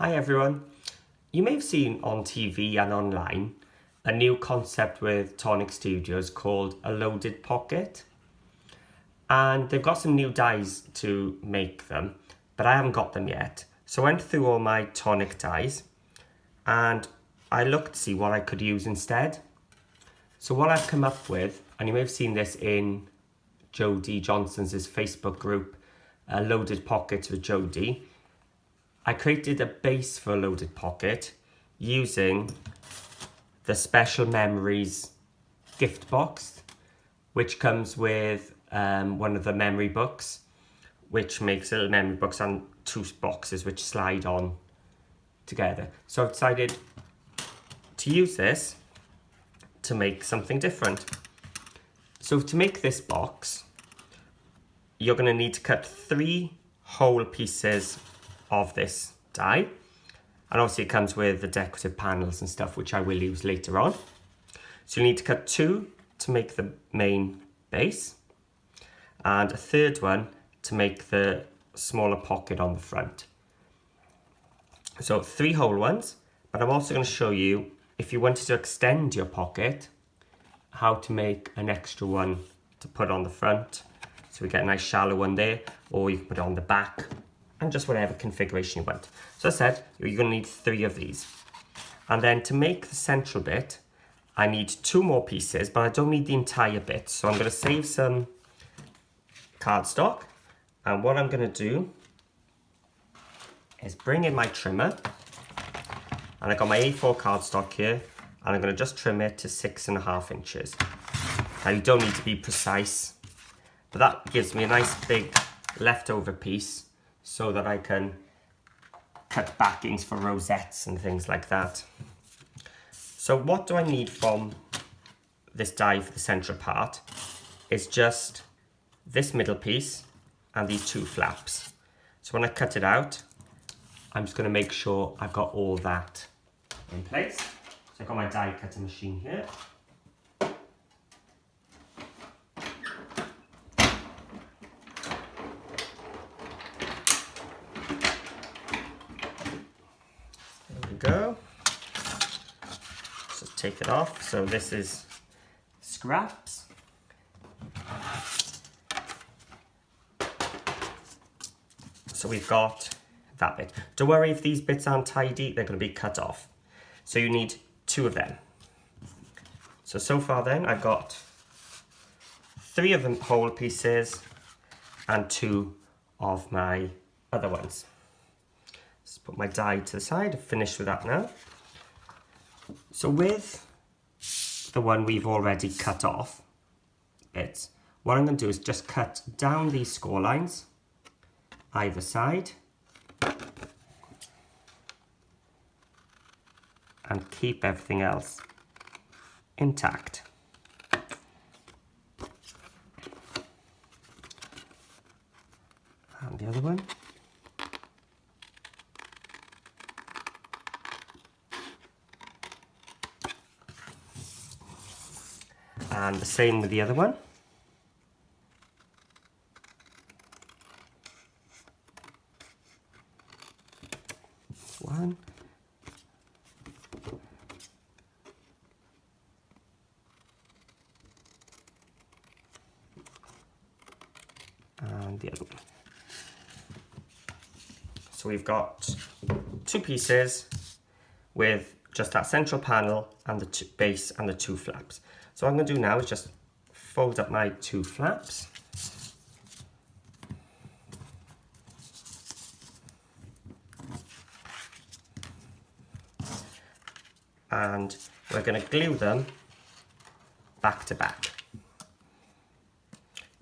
Hi everyone. You may have seen on TV and online a new concept with Tonic Studios called a loaded pocket. And they've got some new dies to make them, but I haven't got them yet. So I went through all my Tonic dies and I looked to see what I could use instead. So what I've come up with, and you may have seen this in Jodie Johnson's Facebook group, Loaded Pockets with Jodie. I created a base for a loaded pocket using the Special Memories gift box, which comes with one of the memory books, which makes little memory books and two boxes which slide on together. So I've decided to use this to make something different. So to make this box, you're going to need to cut 3 whole pieces of this die, and obviously it comes with the decorative panels and stuff, which I will use later on. So you need to cut 2 to make the main base and a third one to make the smaller pocket on the front. So 3 whole ones, but I'm also going to show you, if you wanted to extend your pocket, how to make an extra one to put on the front. So we get a nice shallow one there, or you can put it on the back, and just whatever configuration you want. So as I said, you're going to need 3 of these. And then to make the central bit, I need 2 more pieces, but I don't need the entire bit. So I'm going to save some cardstock. And what I'm going to do is bring in my trimmer. And I got my A4 cardstock here, and I'm going to just trim it to 6.5 inches. Now you don't need to be precise, but that gives me a nice big leftover piece so that I can cut backings for rosettes and things like that. So what do I need from this die for the central part is just this middle piece and these 2 flaps. So when I cut it out, I'm just going to make sure I've got all that in place. So I've got my die cutting machine here. Go. So take it off. So this is scraps. So we've got that bit. Don't worry if these bits aren't tidy, they're going to be cut off. So you need 2 of them. So far then I've got 3 of the whole pieces and 2 of my other ones. Let's put my die to the side, finished with that now. So with the one we've already cut off, what I'm going to do is just cut down these score lines, either side, and keep everything else intact. And the other one. And the same with the other one. One. And the other one. So we've got 2 pieces with just that central panel and the base and the 2 flaps. So what I'm going to do now is just fold up my 2 flaps. And we're going to glue them back to back.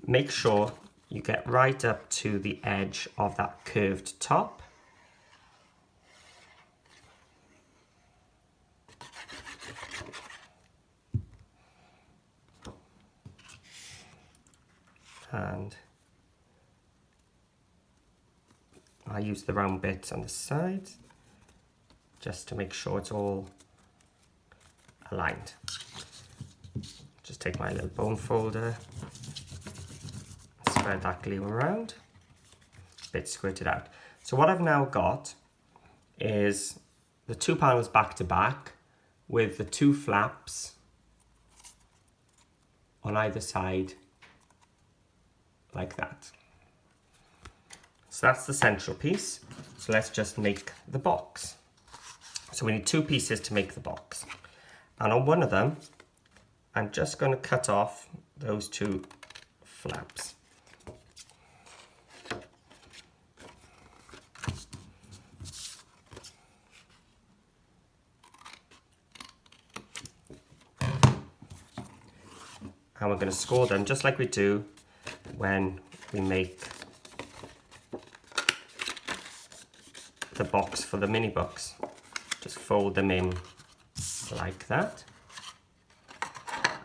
Make sure you get right up to the edge of that curved top. And I use the round bits on the sides just to make sure it's all aligned. Just take my little bone folder, spread that glue around, a bit squirted out. So what I've now got is the two panels back to back with the two flaps on either side like that. So that's the central piece. So let's just make the box. So we need two pieces to make the box. And on one of them, I'm just going to cut off those two flaps. And we're going to score them just like we do when we make the box for the mini books. Just fold them in like that.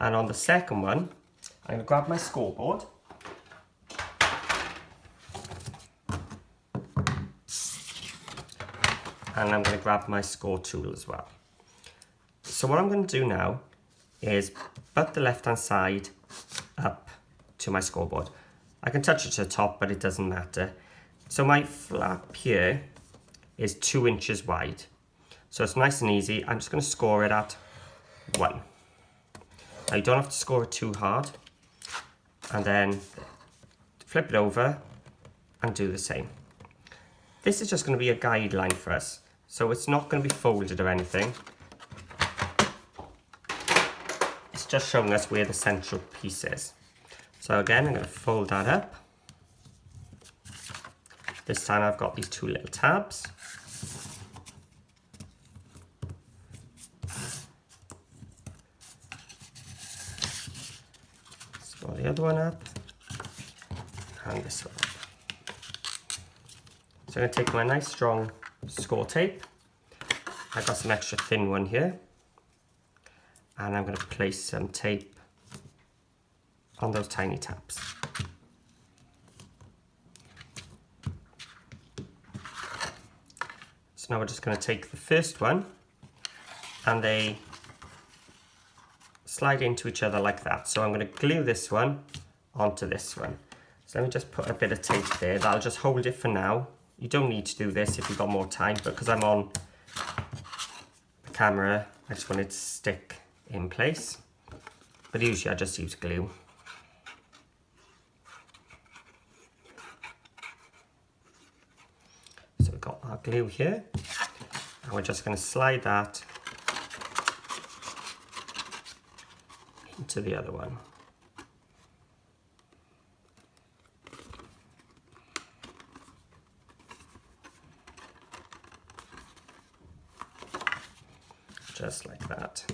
And on the second one, I'm going to grab my scoreboard. And I'm going to grab my score tool as well. So what I'm going to do now is butt the left-hand side up to my scoreboard. I can touch it to the top, but it doesn't matter. So my flap here is 2 inches wide. So it's nice and easy. I'm just going to score it at 1. Now you don't have to score it too hard. And then flip it over and do the same. This is just going to be a guideline for us. So it's not going to be folded or anything. It's just showing us where the central piece is. So again, I'm going to fold that up. This time I've got these two little tabs. Score the other one up. And this one up. So I'm going to take my nice strong score tape. I've got some extra thin one here. And I'm going to place some tape on those tiny tabs. So now we're just going to take the first one and they slide into each other like that. So I'm going to glue this one onto this one. So let me just put a bit of tape there. That'll just hold it for now. You don't need to do this if you've got more time, but because I'm on the camera, I just want it to stick in place. But usually I just use glue. So we've got our glue here, and we're just going to slide that into the other one. Just like that.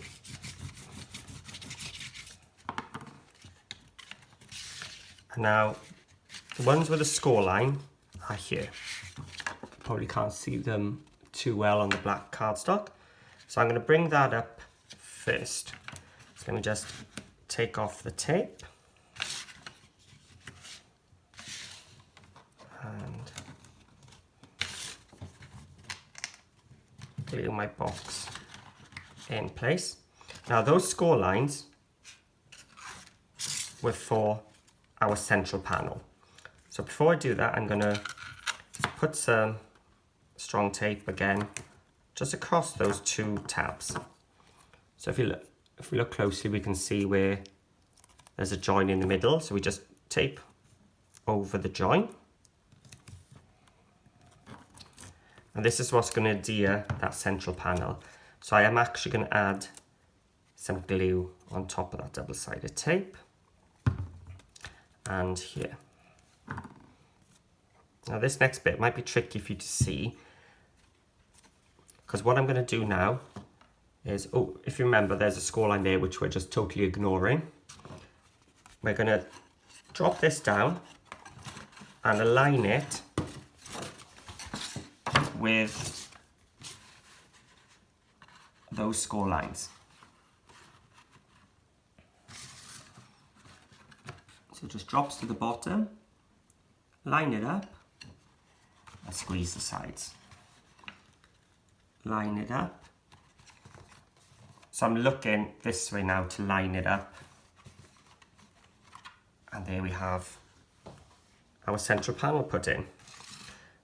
And now, the ones with a score line are here. Probably can't see them too well on the black cardstock. So I'm going to bring that up first. So let me just take off the tape. And glue my box in place. Now those score lines were for our central panel. So before I do that, I'm going to put some strong tape again just across those two tabs. So if we look closely, we can see where there's a join in the middle. So we just tape over the join. And this is what's going to adhere that central panel. So I am actually going to add some glue on top of that double-sided tape. And here. Now this next bit might be tricky for you to see, because what I'm going to do now is, oh, if you remember, there's a score line there which we're just totally ignoring. We're going to drop this down and align it with those score lines. So it just drops to the bottom, line it up, and squeeze the sides. Line it up. So I'm looking this way now to line it up. And there we have our central panel put in.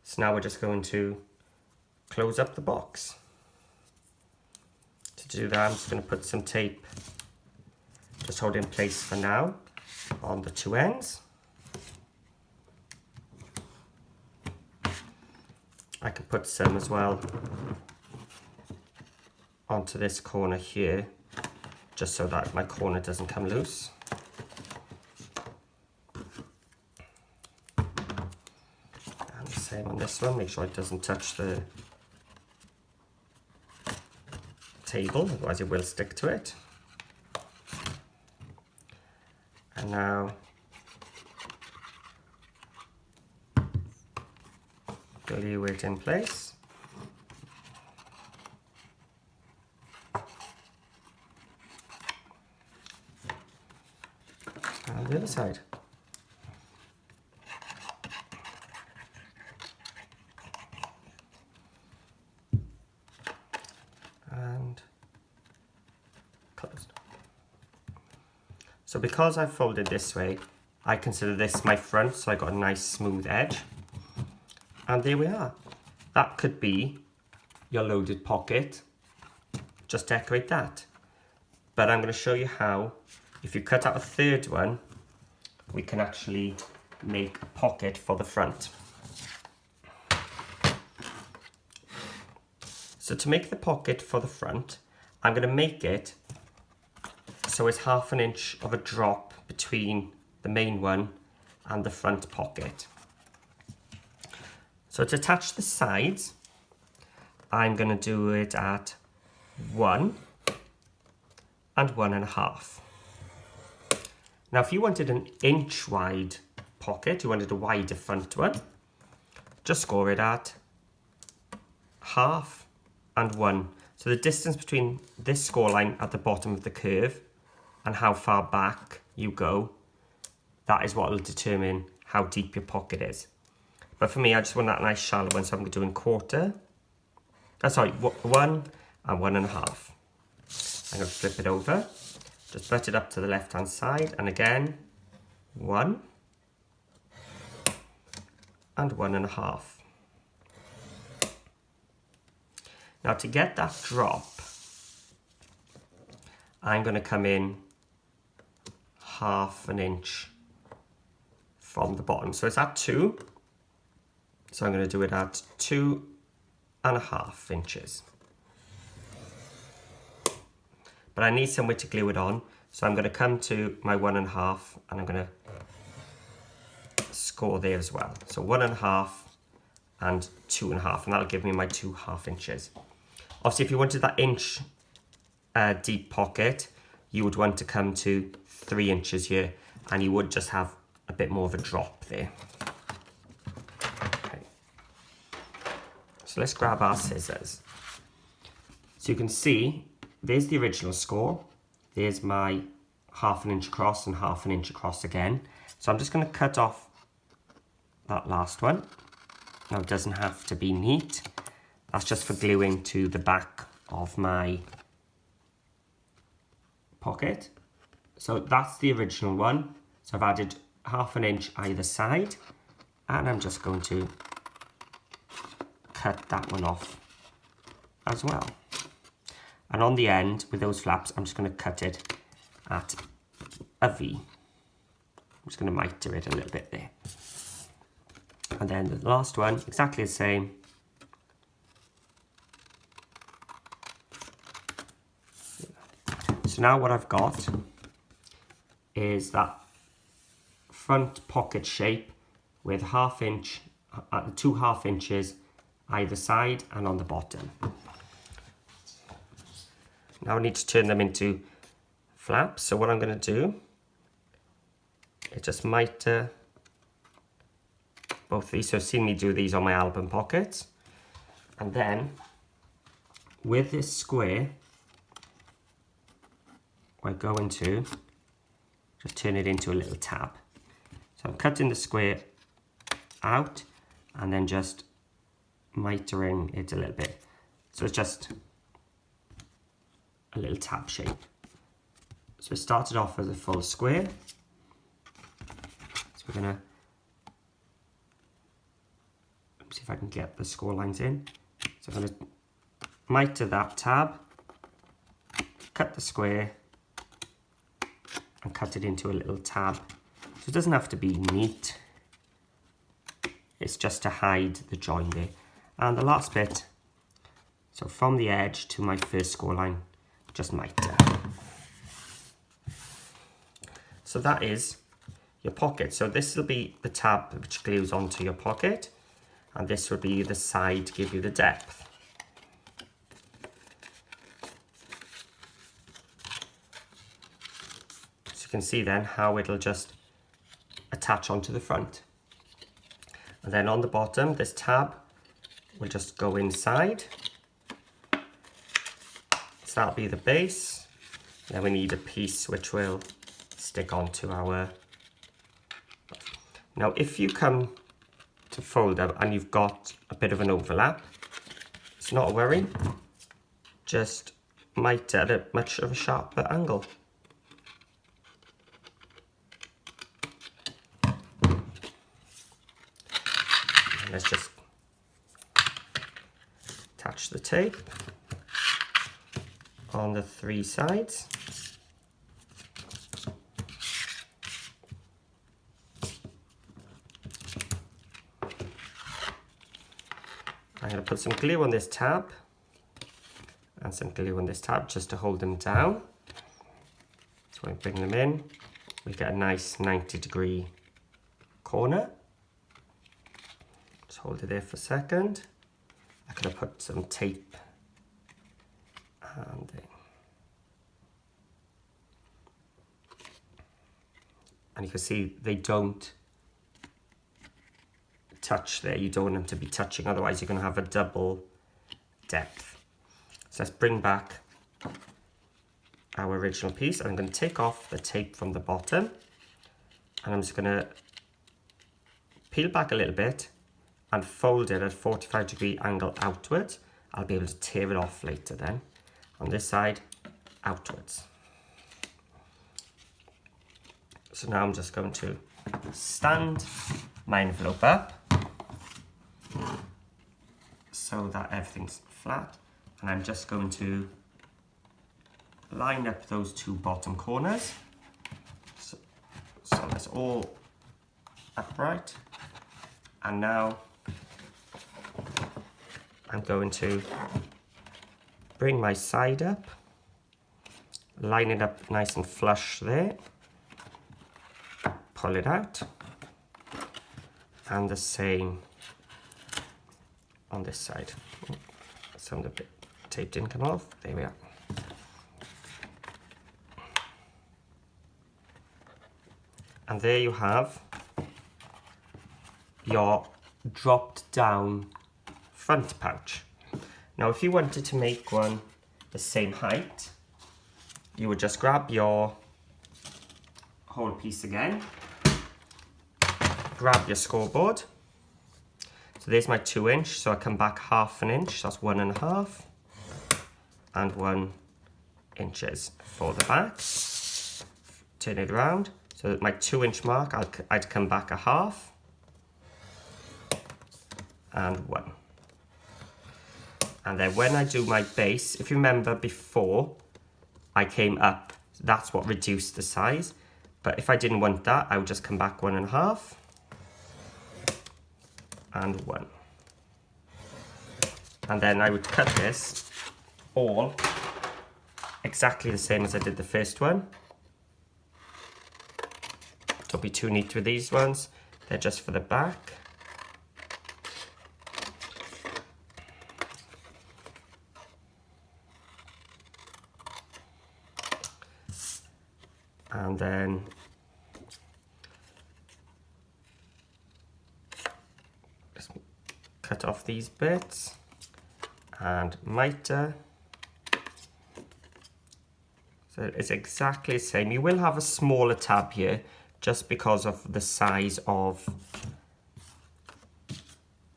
So now we're just going to close up the box. To do that, I'm just going to put some tape, just hold it in place for now, on the two ends. I can put some as well onto this corner here, just so that my corner doesn't come loose. And the same on this one, make sure it doesn't touch the table, otherwise it will stick to it. And now glue it in place. And the other side. And closed. So because I've folded this way, I consider this my front, so I got a nice smooth edge. And there we are. That could be your loaded pocket. Just decorate that. But I'm going to show you how, if you cut out a third one, we can actually make a pocket for the front. So to make the pocket for the front, I'm going to make it so it's 1/2 inch of a drop between the main one and the front pocket. So to attach the sides, I'm going to do it at 1 and 1.5. Now if you wanted an inch wide pocket, you wanted a wider front one, just score it at 1/2 and 1. So the distance between this score line at the bottom of the curve and how far back you go, that is what will determine how deep your pocket is. But for me, I just want that nice shallow one, so I'm doing 1/4. Sorry, 1 and 1.5. I'm going to flip it over, just butt it up to the left-hand side, and again, 1 and 1.5. Now to get that drop, I'm going to come in 1/2 inch from the bottom. So it's at 2. So I'm going to do it at 2.5 inches. But I need somewhere to glue it on. So I'm going to come to my 1.5 and I'm going to score there as well. So 1.5 and 2.5, and that'll give me my 2.5 inches. Obviously, if you wanted that inch deep pocket, you would want to come to 3 inches here, and you would just have a bit more of a drop there. Okay. So let's grab our scissors. So you can see, there's the original score. There's my 1/2 inch across and 1/2 inch across again. So I'm just going to cut off that last one. Now it doesn't have to be neat. That's just for gluing to the back of my pocket. So that's the original one. So I've added 1/2 inch either side, and I'm just going to cut that one off as well. And on the end, with those flaps, I'm just going to cut it at a V. I'm just going to miter it a little bit there. And then the last one, exactly the same. So now what I've got is that front pocket shape with 1/2 inch, 2.5 inches either side and on the bottom. Now I need to turn them into flaps. So what I'm going to do is just miter both these. So you've seen me do these on my album pockets. And then with this square, we're going to just turn it into a little tab. So I'm cutting the square out and then just mitering it a little bit. So it's just a little tab shape. So it started off as a full square. So we're going to see if I can get the score lines in. So So I'm going to mitre that tab, cut the square and cut it into a little tab. So it doesn't have to be neat, it's just to hide the join there. And the last bit, so from the edge to my first score line, just mitre. So that is your pocket. So this will be the tab which glues onto your pocket, and this will be the side to give you the depth. So you can see then how it'll just attach onto the front. And then on the bottom, this tab will just go inside. So that'll be the base. Then we need a piece which will stick onto our... Now if you come to fold up and you've got a bit of an overlap, it's not a worry. Just mitre at a much of a sharper angle. And let's just attach the tape on the 3 sides. I'm going to put some glue on this tab and some glue on this tab just to hold them down. So when we bring them in, we get a nice 90-degree corner. Just hold it there for a second. I'm going to put some tape and you can see they don't touch there. You don't want them to be touching, otherwise you're going to have a double depth. So let's bring back our original piece. I'm going to take off the tape from the bottom, and I'm just going to peel back a little bit and fold it at a 45-degree angle outwards. I'll be able to tear it off later then. On this side, outwards. So now I'm just going to stand my envelope up so that everything's flat, and I'm just going to line up those 2 bottom corners so that's all upright. And now I'm going to bring my side up, line it up nice and flush there, pull it out, and the same on this side. Some of the tape didn't come off, there we are. And there you have your dropped down front pouch. Now if you wanted to make one the same height, you would just grab your whole piece again, grab your scoreboard. So there's my 2-inch, so I come back 1/2 inch, that's 1.5, and 1 inches for the back. Turn it around, so at my 2-inch mark, I'd come back 1/2 and 1. And then when I do my base, if you remember before, I came up, that's what reduced the size. But if I didn't want that, I would just come back 1.5 and 1. And then I would cut this all exactly the same as I did the first one. Don't be too neat with these ones, they're just for the back. And then just cut off these bits and mitre. So it's exactly the same. You will have a smaller tab here just because of the size of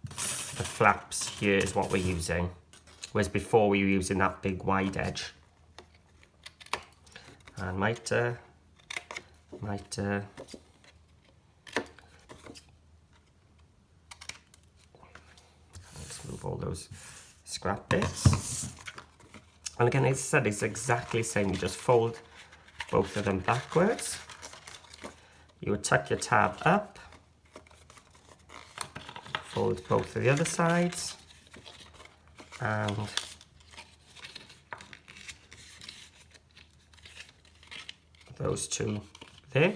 the flaps here is what we're using. Whereas before we were using that big wide edge. And mitre. Let's move all those scrap bits. And again, as I said, it's exactly the same. You just fold both of them backwards. You would tuck your tab up, fold both of the other sides, and those two there.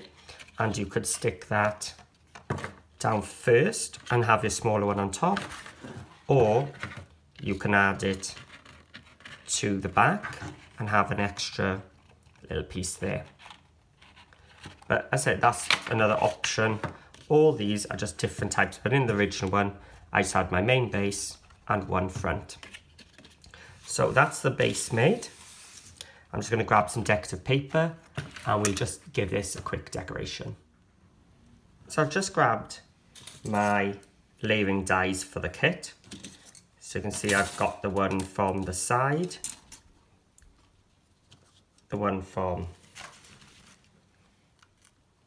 And you could stick that down first and have your smaller one on top, or you can add it to the back and have an extra little piece there. But as I said, that's another option. All these are just different types, but in the original one, I just had my main base and one front. So that's the base made. I'm just going to grab some decorative paper and we'll just give this a quick decoration. So I've just grabbed my layering dies for the kit. So you can see I've got the one from the side, the one from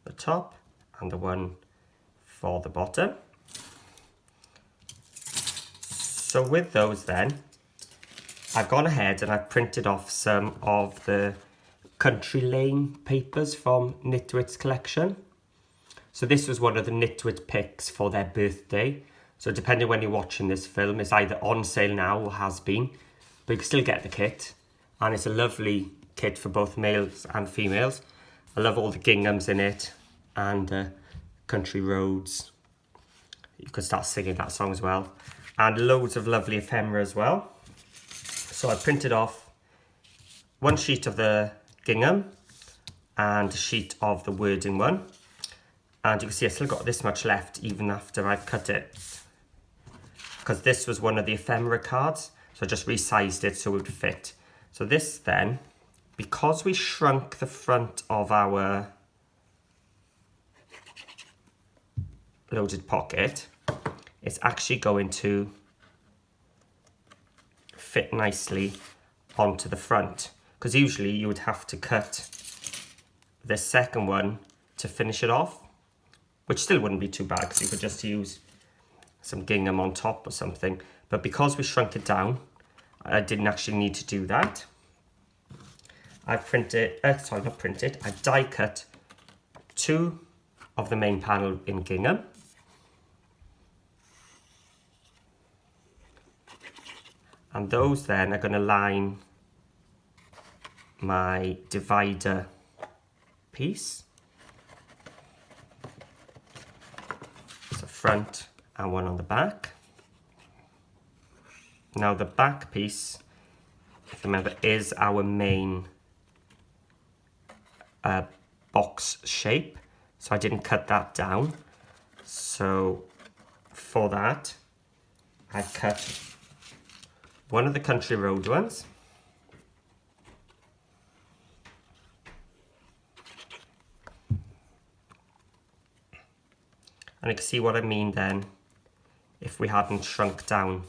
the top, and the one for the bottom. So with those then, I've gone ahead and I've printed off some of the Country Lane papers from Nitwits collection. So this was one of the Nitwits picks for their birthday. So depending when you're watching this film, it's either on sale now or has been, but you can still get the kit. And it's a lovely kit for both males and females. I love all the ginghams in it and country roads. You can start singing that song as well. And loads of lovely ephemera as well. So I printed off one sheet of the gingham and a sheet of the wording one. And you can see I still got this much left even after I've cut it, because this was one of the ephemera cards. So I just resized it so it would fit. So this then, because we shrunk the front of our loaded pocket, it's actually going to fit nicely onto the front, because usually you would have to cut this second one to finish it off, which still wouldn't be too bad because you could just use some gingham on top or something. But because we shrunk it down, I didn't actually need to do that. I I die cut two of the main panel in gingham. And those then are going to line my divider piece. So front and one on the back. Now the back piece, if you remember, is our main box shape. So I didn't cut that down. So for that, I cut one of the country road ones. And you can see what I mean then, if we hadn't shrunk down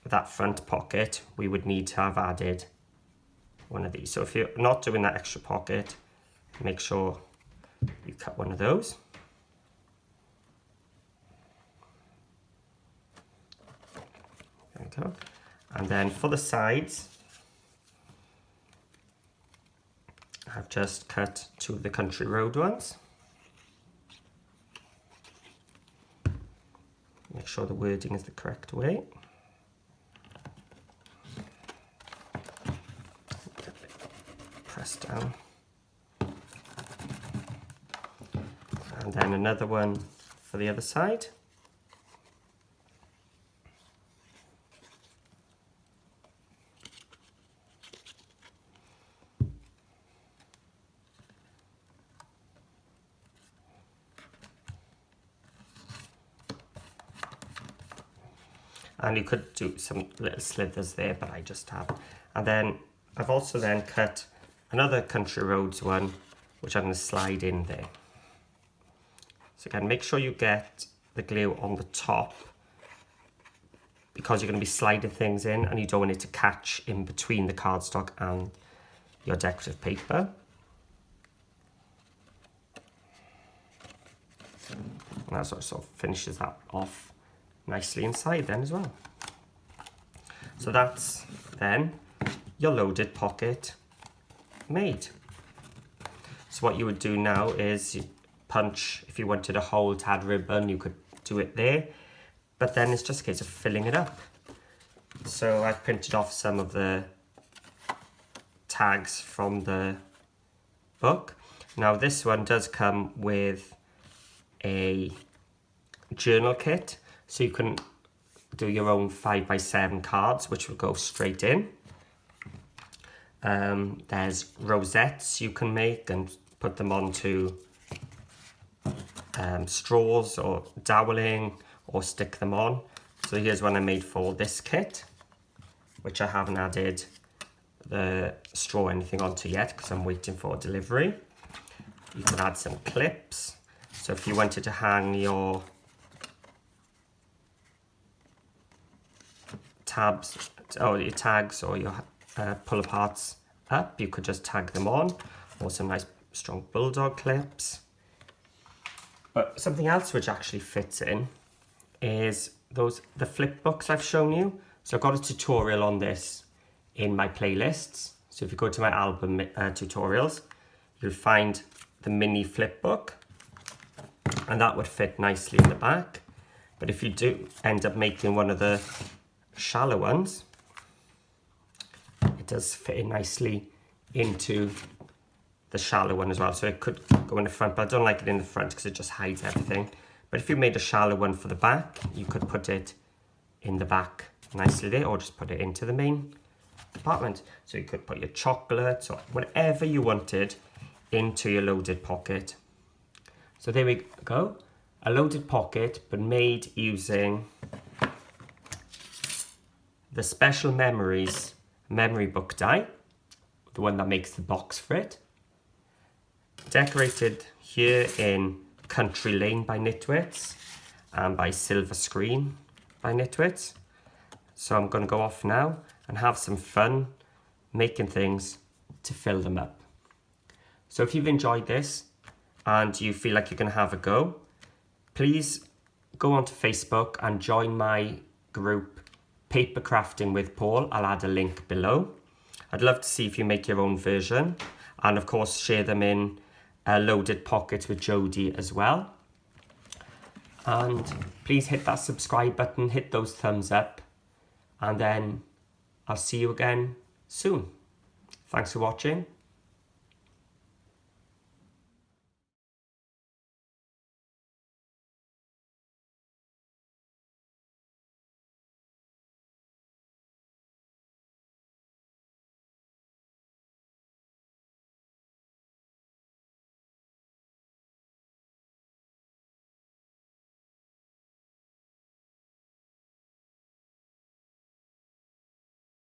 that front pocket, we would need to have added one of these. So if you're not doing that extra pocket, make sure you cut one of those. There we go. And then for the sides, I've just cut two of the country road ones. Make sure the wording is the correct way. Press down. And then another one for the other side. And you could do some little slithers there, but I just have. And then I've also then cut another country roads one, which I'm going to slide in there. So again, make sure you get the glue on the top, because you're going to be sliding things in and you don't want it to catch in between the cardstock and your decorative paper. And that sort of finishes that off nicely inside then as well. So that's then your loaded pocket made. So what you would do now is you punch, if you wanted a whole tad ribbon, you could do it there, but then it's just a case of filling it up. So I've printed off some of the tags from the book. Now this one does come with a journal kit, so you can do your own 5x7 cards, which will go straight in. There's rosettes you can make and put them onto straws or doweling, or stick them on. So here's one I made for this kit, which I haven't added the straw or anything onto yet because I'm waiting for delivery. You could add some clips. So if you wanted to hang your tabs, or your tags, or your pull aparts up, you could just tag them on, or some nice strong bulldog clips. But something else which actually fits in is the flip books I've shown you. So I've got a tutorial on this in my playlists. So if you go to my album tutorials, you'll find the mini flip book, and that would fit nicely in the back. But if you do end up making one of the shallow ones, it does fit in nicely into the shallow one as well. So it could go in the front, but I don't like it in the front because it just hides everything. But if you made a shallow one for the back, you could put it in the back nicely there, or just put it into the main compartment. So you could put your chocolates or whatever you wanted into your loaded pocket. So there we go, a loaded pocket, but made using the Special Memories memory book die, the one that makes the box for it. Decorated here in Country Lane by Nitwits and by Silver Screen by Nitwits. So I'm going to go off now and have some fun making things to fill them up. So if you've enjoyed this and you feel like you're going to have a go, please go onto Facebook and join my group Paper Crafting with Paul. I'll add a link below. I'd love to see if you make your own version, and of course share them in loaded pockets with Jodie as well. And please hit that subscribe button, hit those thumbs up, and then I'll see you again soon. Thanks for watching.